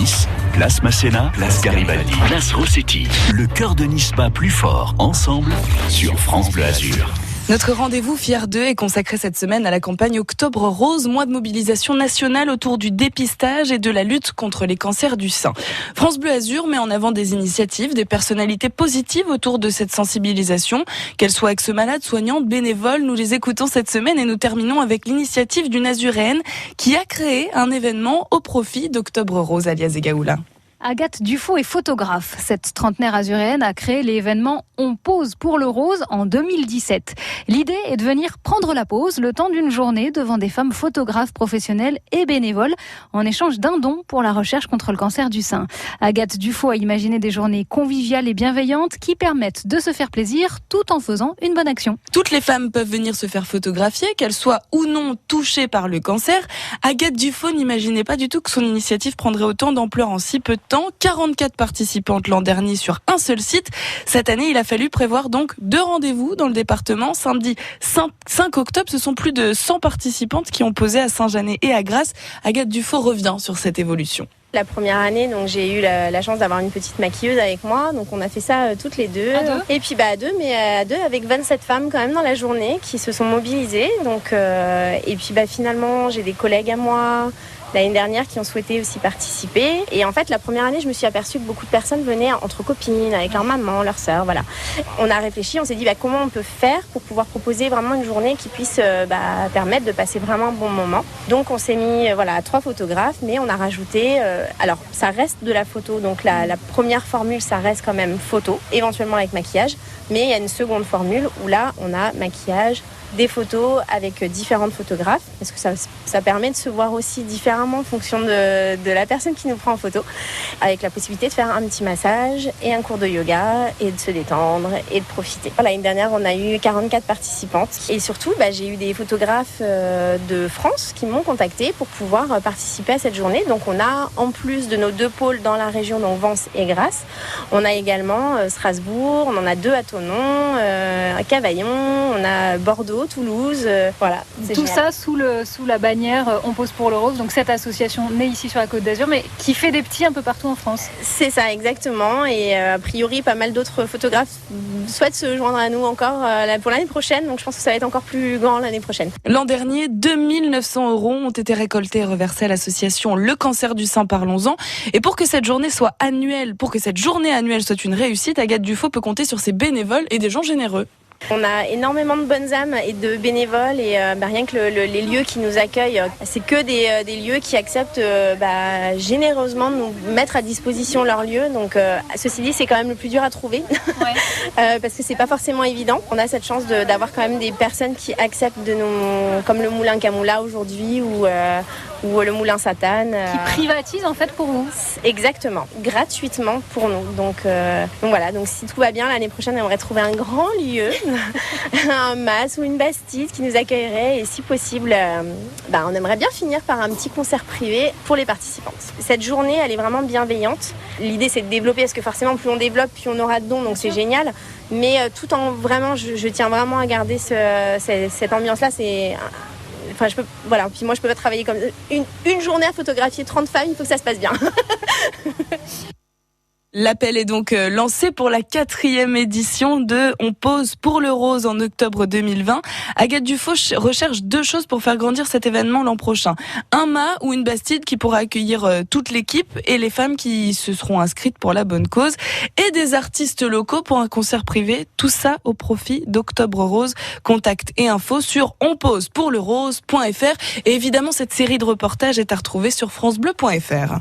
Nice, place Masséna, place Garibaldi, place Rossetti. Le cœur de Nice bat plus fort, ensemble, sur France Bleu Azur. Notre rendez-vous Fier 2 est consacré cette semaine à la campagne Octobre Rose, mois de mobilisation nationale autour du dépistage et de la lutte contre les cancers du sein. France Bleu Azur met en avant des initiatives, des personnalités positives autour de cette sensibilisation. Qu'elles soient ex-malades, soignantes, bénévoles, nous les écoutons cette semaine et nous terminons avec l'initiative d'une Azuréenne qui a créé un événement au profit d'Octobre Rose, alias Zegaoula. Agathe Dufaux est photographe. Cette trentenaire azuréenne a créé l'événement On pose pour le rose en 2017. L'idée est de venir prendre la pose le temps d'une journée devant des femmes photographes professionnelles et bénévoles en échange d'un don pour la recherche contre le cancer du sein. Agathe Dufaux a imaginé des journées conviviales et bienveillantes qui permettent de se faire plaisir tout en faisant une bonne action. Toutes les femmes peuvent venir se faire photographier, qu'elles soient ou non touchées par le cancer. Agathe Dufaux n'imaginait pas du tout que son initiative prendrait autant d'ampleur en si peu de temps. 44 participantes l'an dernier sur un seul site. Cette année, il a fallu prévoir donc 2 rendez-vous dans le département. Samedi 5 octobre, ce sont plus de 100 participantes qui ont posé à Saint-Janet et à Grasse. Agathe Dufaux revient sur cette évolution. La première année, donc j'ai eu la chance d'avoir une petite maquilleuse avec moi, donc on a fait ça toutes les deux. À deux ? Et puis à deux, mais à deux avec 27 femmes quand même dans la journée qui se sont mobilisées. Donc et puis finalement, j'ai des collègues à moi l'année dernière qui ont souhaité aussi participer. Et en fait, la première année, je me suis aperçue que beaucoup de personnes venaient entre copines, avec leur maman, leur sœur, voilà. On a réfléchi, on s'est dit comment on peut faire pour pouvoir proposer vraiment une journée qui puisse permettre de passer vraiment un bon moment. Donc on s'est mis à 3 photographes, mais on a rajouté, alors ça reste de la photo, donc la première formule, ça reste quand même photo, éventuellement avec maquillage, mais il y a une seconde formule où là, on a maquillage, des photos avec différentes photographes, parce que ça permet de se voir aussi différemment en fonction de la personne qui nous prend en photo, avec la possibilité de faire un petit massage et un cours de yoga et de se détendre et de profiter. L'année dernière, on a eu 44 participantes et surtout, j'ai eu des photographes de France qui m'ont contacté pour pouvoir participer à cette journée. Donc on a, en plus de nos 2 pôles dans la région, donc Vence et Grasse, on a également Strasbourg, on en a 2 à Thonon, à Cavaillon, on a Bordeaux, Toulouse, voilà. Tout ça sous la bannière On pose pour le rose, donc cette association née ici sur la Côte d'Azur, mais qui fait des petits un peu partout en France. C'est ça, exactement. Et a priori, pas mal d'autres photographes souhaitent se joindre à nous encore pour l'année prochaine, donc je pense que ça va être encore plus grand l'année prochaine. L'an dernier, 2 900 € ont été récoltés et reversés à l'association Le Cancer du Sein, parlons-en. Et pour que cette journée soit annuelle, pour que cette journée annuelle soit une réussite, Agathe Dufaux peut compter sur ses bénévoles et des gens généreux. On a énormément de bonnes âmes et de bénévoles et rien que les lieux qui nous accueillent, c'est que des lieux qui acceptent généreusement de nous mettre à disposition leurs lieux. Donc ceci dit, c'est quand même le plus dur à trouver parce que c'est pas forcément évident. On a cette chance d'avoir quand même des personnes qui acceptent de nous, comme le Moulin Camoula aujourd'hui ou le Moulin Satane. Qui privatise en fait pour vous. Exactement, gratuitement pour nous. Donc voilà, donc si tout va bien, l'année prochaine, on aimerait trouver un grand lieu, un mas ou une bastide qui nous accueillerait et si possible, on aimerait bien finir par un petit concert privé pour les participantes. Cette journée, elle est vraiment bienveillante. L'idée, c'est de développer parce que forcément, plus on développe, plus on aura de dons, donc c'est génial. Mais tout en vraiment, je tiens vraiment à garder cette ambiance-là. Puis moi je peux pas travailler comme une journée à photographier 30 femmes, il faut que ça se passe bien. L'appel est donc lancé pour la 4e édition de On pose pour le rose en octobre 2020. Agathe Dufaux recherche 2 choses pour faire grandir cet événement l'an prochain. Un mât ou une bastide qui pourra accueillir toute l'équipe et les femmes qui se seront inscrites pour la bonne cause et des artistes locaux pour un concert privé. Tout ça au profit d'Octobre Rose. Contact et infos sur onposepourlerose.fr et évidemment cette série de reportages est à retrouver sur francebleu.fr.